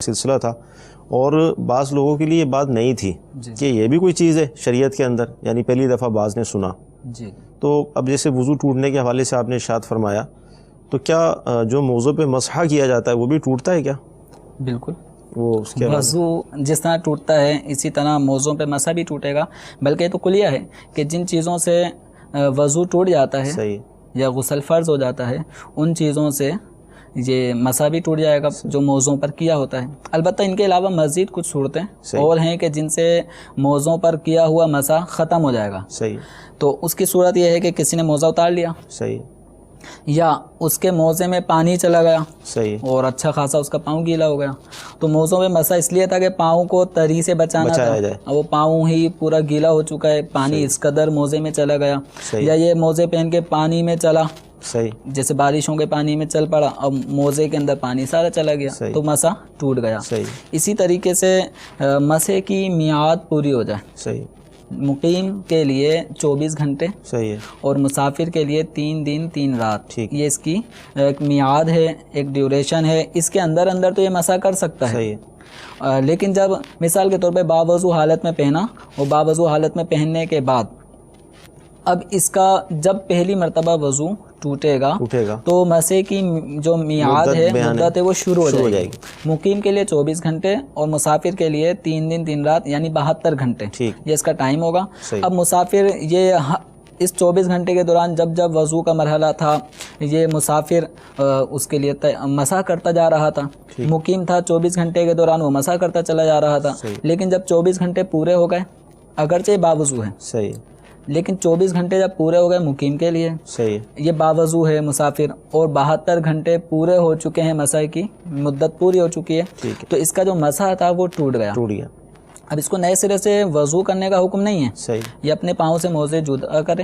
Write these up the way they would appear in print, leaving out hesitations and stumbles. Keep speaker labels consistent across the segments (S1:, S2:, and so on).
S1: سلسلہ تھا اور بعض لوگوں کے لیے یہ بات نہیں تھی کہ یہ بھی کوئی چیز ہے شریعت کے اندر، یعنی پہلی دفعہ بعض نے سنا تو اب جیسے وضو ٹوٹنے کے حوالے سے آپ نے ارشاد فرمایا، تو کیا جو موضوع پہ مسح کیا جاتا ہے وہ بھی ٹوٹتا ہے کیا؟
S2: بالکل،
S1: وہ اس کے
S2: وضو جس طرح ٹوٹتا ہے اسی طرح موضوع پہ مسح بھی ٹوٹے گا، بلکہ یہ تو کلیہ ہے کہ جن چیزوں سے وضو ٹوٹ جاتا ہے
S1: صحیح
S2: یا غسل فرض ہو جاتا ہے ان چیزوں سے یہ مسح بھی ٹوٹ جائے گا جو موضوع پر کیا ہوتا ہے۔ البتہ ان کے علاوہ مزید کچھ صورتیں اور ہیں کہ جن سے موضوع پر کیا ہوا مسح ختم ہو جائے گا۔
S1: صحیح،
S2: تو اس کی صورت یہ ہے کہ کسی نے موزہ اتار لیا،
S1: صحیح، یا
S2: اس کے موزے میں پانی چلا گیا،
S1: صحیح،
S2: اور اچھا خاصا اس کا پاؤں گیلا ہو گیا، تو موزوں میں مسح اس لیے تھا کہ پاؤں کو تری سے بچایا
S1: جائے،
S2: اور وہ پاؤں ہی پورا گیلا ہو چکا ہے، پانی اس قدر موزے میں چلا گیا، یا یہ موزے پہن کے پانی میں چلا،
S1: صحیح،
S2: جیسے بارشوں کے پانی میں چل پڑا، اب موزے کے اندر پانی سارا چلا گیا تو مسح ٹوٹ گیا۔ اسی طریقے سے مسح کی میعاد پوری ہو جائے،
S1: صحیح،
S2: مقیم کے لیے 24 گھنٹے،
S1: صحیح ہے،
S2: اور مسافر کے لیے 3 دن 3 رات،
S1: ٹھیک،
S2: یہ اس کی ایک میعاد ہے، ایک ڈیوریشن ہے، اس کے اندر تو یہ مسح کر سکتا ہے۔
S1: صحیح ہے،
S2: لیکن جب مثال کے طور پہ باوضو حالت میں پہنا اور باوضو حالت میں پہننے کے بعد اب اس کا جب پہلی مرتبہ وضو ٹوٹے گا تو مسح کی جو میعاد ہے، مدت ہے، وہ شروع ہو جائے گی۔ مقیم کے لیے 24 گھنٹے اور مسافر کے لیے 3 دن 3 رات یعنی 72 گھنٹے یہ اس کا ٹائم ہوگا۔ اب مسافر یہ اس 24 گھنٹے کے دوران جب جب وضو کا مرحلہ تھا یہ مسافر اس کے لیے مسح کرتا جا رہا تھا، مقیم تھا 24 گھنٹے کے دوران وہ مسح کرتا چلا جا رہا تھا، لیکن جب 24 گھنٹے پورے ہو گئے، اگرچہ باوضو ہے
S1: صحیح،
S2: لیکن 24 گھنٹے جب پورے ہو گئے مقیم کے لیے،
S1: صحیح،
S2: یہ باوضو ہے مسافر، اور 72 گھنٹے پورے ہو چکے ہیں، مسح کی مدت پوری ہو چکی ہے، تو اس کا جو مسح تھا وہ ٹوٹ گیا۔ اب اس کو نئے سرے سے وضو کرنے کا حکم نہیں ہے،
S1: صحیح،
S2: یہ اپنے پاؤں سے موزے جدا کرے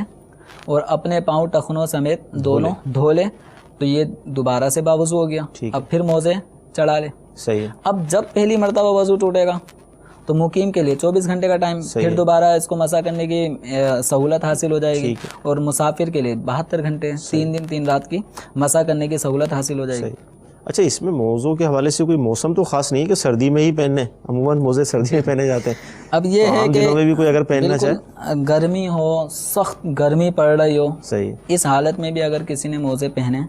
S2: اور اپنے پاؤں ٹخنوں سمیت دونوں دھو لے تو یہ دوبارہ سے باوضو ہو گیا، اب پھر موزے چڑھا لے۔
S1: صحیح،
S2: اب جب پہلی مرتبہ وضو ٹوٹے گا تو مقیم کے لیے 24 گھنٹے کا ٹائم، پھر دوبارہ اس کو مسح کرنے کی سہولت حاصل ہو جائے گی، اور مسافر کے لیے 72 گھنٹے 3 دن 3 رات کی مسح کرنے کی سہولت حاصل ہو جائے گی۔
S1: اچھا، اس میں موضوع کے حوالے سے کوئی موسم تو خاص نہیں ہے کہ سردی میں ہی پہننے، عموماً موزے سردی میں پہنے جاتے ہیں،
S2: اب یہ ہے کہ
S1: دنوں میں بھی کوئی اگر پہننا چاہے،
S2: گرمی ہو، سخت گرمی پڑ رہی ہو،
S1: صحیح،
S2: اس حالت میں بھی اگر کسی نے موزے پہنے،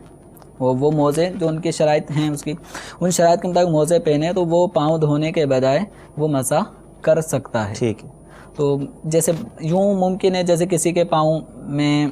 S2: وہ موزے جو ان کی شرائط ہیں اس کی ان شرائط کے مطابق موزے پہنے تو وہ پاؤں دھونے کے بجائے وہ مسح کر سکتا ہے۔
S1: ٹھیک ہے،
S2: تو جیسے یوں ممکن ہے جیسے کسی کے پاؤں میں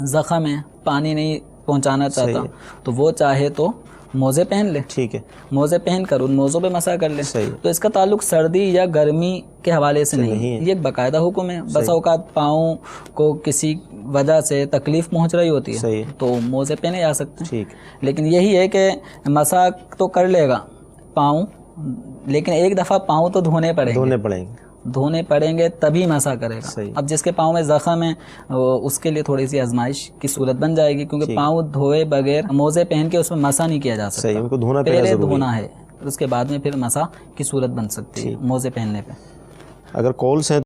S2: زخم ہے، پانی نہیں پہنچانا چاہتا تو وہ چاہے تو موزے پہن لے، ٹھیک ہے، موزے پہن کر ان موزوں پہ مسح کر لے۔ تو اس کا تعلق سردی یا گرمی کے حوالے سے نہیں ہے، یہ ایک باقاعدہ حکم ہے۔ بس اوقات پاؤں کو کسی وجہ سے تکلیف پہنچ رہی ہوتی ہے تو موزے پہنے جا سکتے ہیں، لیکن یہی ہے کہ مسح تو کر لے گا پاؤں، لیکن ایک دفعہ پاؤں تو دھونے پڑیں گے تبھی مسح کرے گا۔ اب جس کے پاؤں میں زخم ہے اس کے لیے تھوڑی سی آزمائش کی صورت بن جائے گی، کیونکہ پاؤں دھوئے بغیر موزے پہن کے اس میں مسح نہیں کیا جا سکتا، پہلے دھونا ہے، اس کے بعد میں پھر مسح کی صورت بن سکتی ہے موزے پہننے پہ۔
S1: اگر کالز ہیں